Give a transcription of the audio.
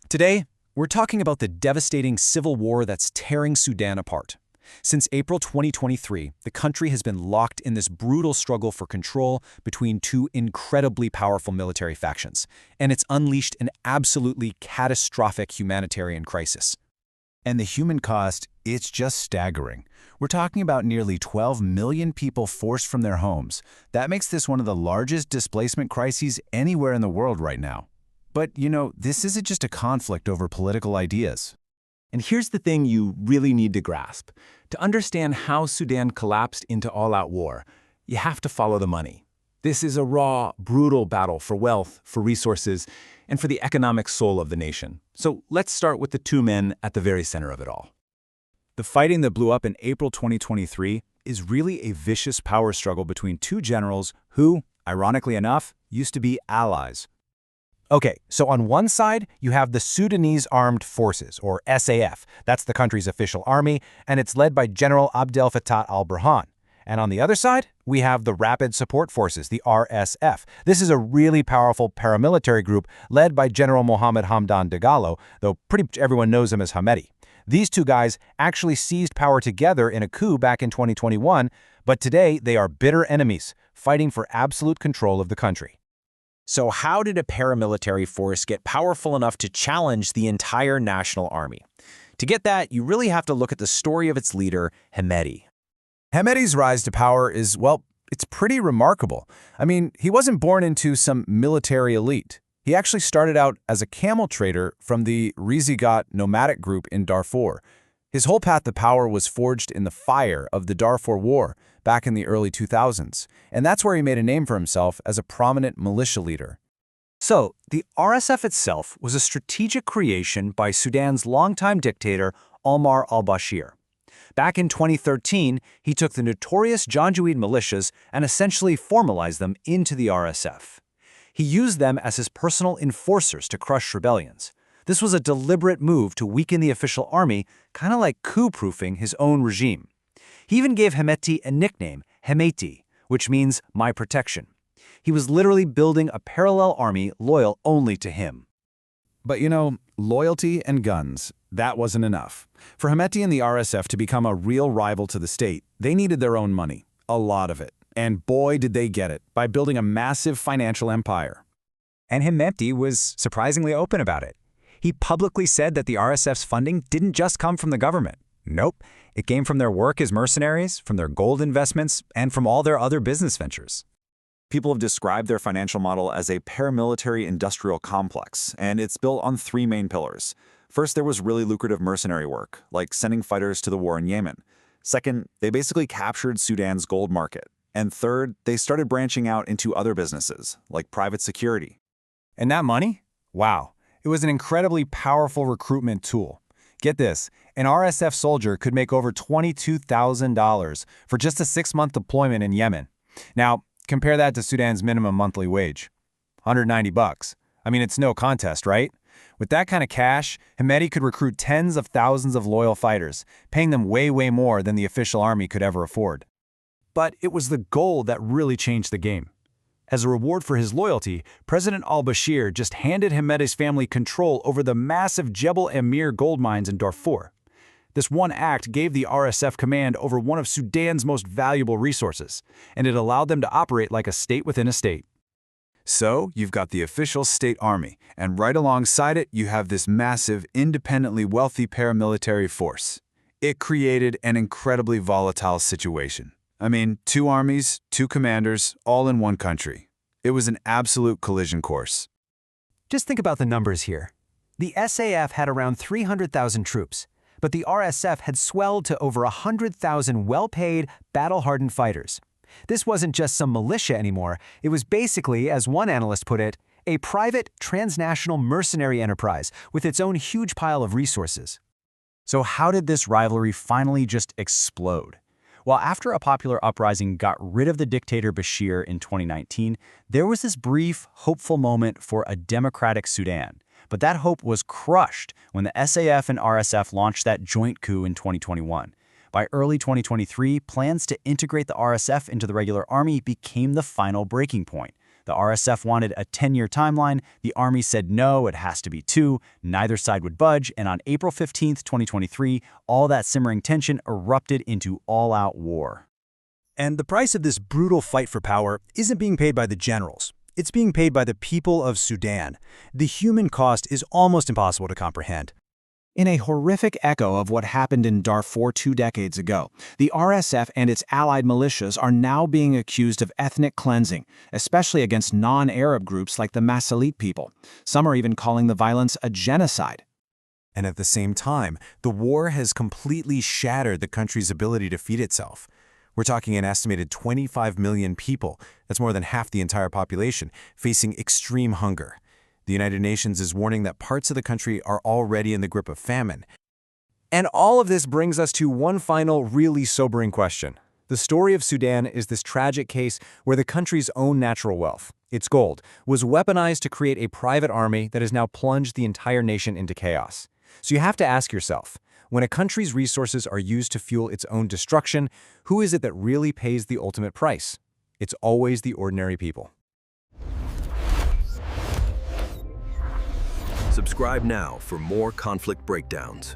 Today, we're talking about the devastating civil war that's tearing Sudan apart. Since April 2023, the country has been locked in this brutal struggle for control between two incredibly powerful military factions, and it's unleashed an absolutely catastrophic humanitarian crisis. And the human cost, it's just staggering. We're talking about nearly 12 million people forced from their homes. That makes this one of the largest displacement crises anywhere in the world right now. But, this isn't just a conflict over political ideas. And here's the thing you really need to grasp. To understand how Sudan collapsed into all-out war, you have to follow the money. This is a raw, brutal battle for wealth, for resources, and for the economic soul of the nation. So let's start with the two men at the very center of it all. The fighting that blew up in April 2023 is really a vicious power struggle between two generals who, ironically enough, used to be allies. Okay, so on one side, you have the Sudanese Armed Forces, or SAF. That's the country's official army, and it's led by General Abdel Fattah al-Burhan. And on the other side, we have the Rapid Support Forces, the RSF. This is a really powerful paramilitary group led by General Mohammed Hamdan Dagalo, though pretty much everyone knows him as Hemedti. These two guys actually seized power together in a coup back in 2021, but today they are bitter enemies, fighting for absolute control of the country. So how did a paramilitary force get powerful enough to challenge the entire national army? To get that, you really have to look at the story of its leader, Hemedti. Hemedti's rise to power is, well, it's pretty remarkable. I mean, he wasn't born into some military elite. He actually started out as a camel trader from the Rivalries nomadic group in Darfur. His whole path to power was forged in the fire of the Darfur War back in the early 2000s, and that's where he made a name for himself as a prominent militia leader. So, the RSF itself was a strategic creation by Sudan's longtime dictator, Omar al-Bashir. Back in 2013, he took the notorious Janjaweed militias and essentially formalized them into the RSF. He used them as his personal enforcers to crush rebellions. This was a deliberate move to weaken the official army, kind of like coup-proofing his own regime. He even gave Hemedti a nickname, Hemedti, which means my protection. He was literally building a parallel army loyal only to him. But loyalty and guns, that wasn't enough. For Hemedti and the RSF to become a real rival to the state, they needed their own money, a lot of it. And boy, did they get it, by building a massive financial empire. And Hemedti was surprisingly open about it. He publicly said that the RSF's funding didn't just come from the government. Nope, it came from their work as mercenaries, from their gold investments, and from all their other business ventures. People have described their financial model as a paramilitary industrial complex, and it's built on three main pillars. First, there was really lucrative mercenary work, like sending fighters to the war in Yemen. Second, they basically captured Sudan's gold market. And third, they started branching out into other businesses, like private security. And that money? Wow. It was an incredibly powerful recruitment tool. Get this, an RSF soldier could make over $22,000 for just a 6-month deployment in Yemen. Now, compare that to Sudan's minimum monthly wage, $190. I mean, it's no contest, right? With that kind of cash, Hemedti could recruit tens of thousands of loyal fighters, paying them way more than the official army could ever afford. But it was the gold that really changed the game. As a reward for his loyalty, President al-Bashir just handed Hemedti's family control over the massive Jebel Emir gold mines in Darfur. This one act gave the RSF command over one of Sudan's most valuable resources, and it allowed them to operate like a state within a state. So, you've got the official state army, and right alongside it, you have this massive, independently wealthy paramilitary force. It created an incredibly volatile situation. I mean, two armies, two commanders, all in one country. It was an absolute collision course. Just think about the numbers here. The SAF had around 300,000 troops, but the RSF had swelled to over 100,000 well-paid, battle-hardened fighters. This wasn't just some militia anymore. It was basically, as one analyst put it, a private, transnational mercenary enterprise with its own huge pile of resources. So how did this rivalry finally just explode? Well, after a popular uprising got rid of the dictator Bashir in 2019, there was this brief, hopeful moment for a democratic Sudan. But that hope was crushed when the SAF and RSF launched that joint coup in 2021. By early 2023, plans to integrate the RSF into the regular army became the final breaking point. The RSF wanted a 10-year timeline. The army said no, it has to be 2. Neither side would budge, and on April 15, 2023, all that simmering tension erupted into all-out war. And the price of this brutal fight for power isn't being paid by the generals. It's being paid by the people of Sudan. The human cost is almost impossible to comprehend. In a horrific echo of what happened in Darfur 2 decades ago, the RSF and its allied militias are now being accused of ethnic cleansing, especially against non-Arab groups like the Masalit people. Some are even calling the violence a genocide. And at the same time, the war has completely shattered the country's ability to feed itself. We're talking an estimated 25 million people, that's more than half the entire population, facing extreme hunger. The United Nations is warning that parts of the country are already in the grip of famine. And all of this brings us to one final, really sobering question. The story of Sudan is this tragic case where the country's own natural wealth, its gold, was weaponized to create a private army that has now plunged the entire nation into chaos. So you have to ask yourself, when a country's resources are used to fuel its own destruction, who is it that really pays the ultimate price? It's always the ordinary people. Subscribe now for more conflict breakdowns.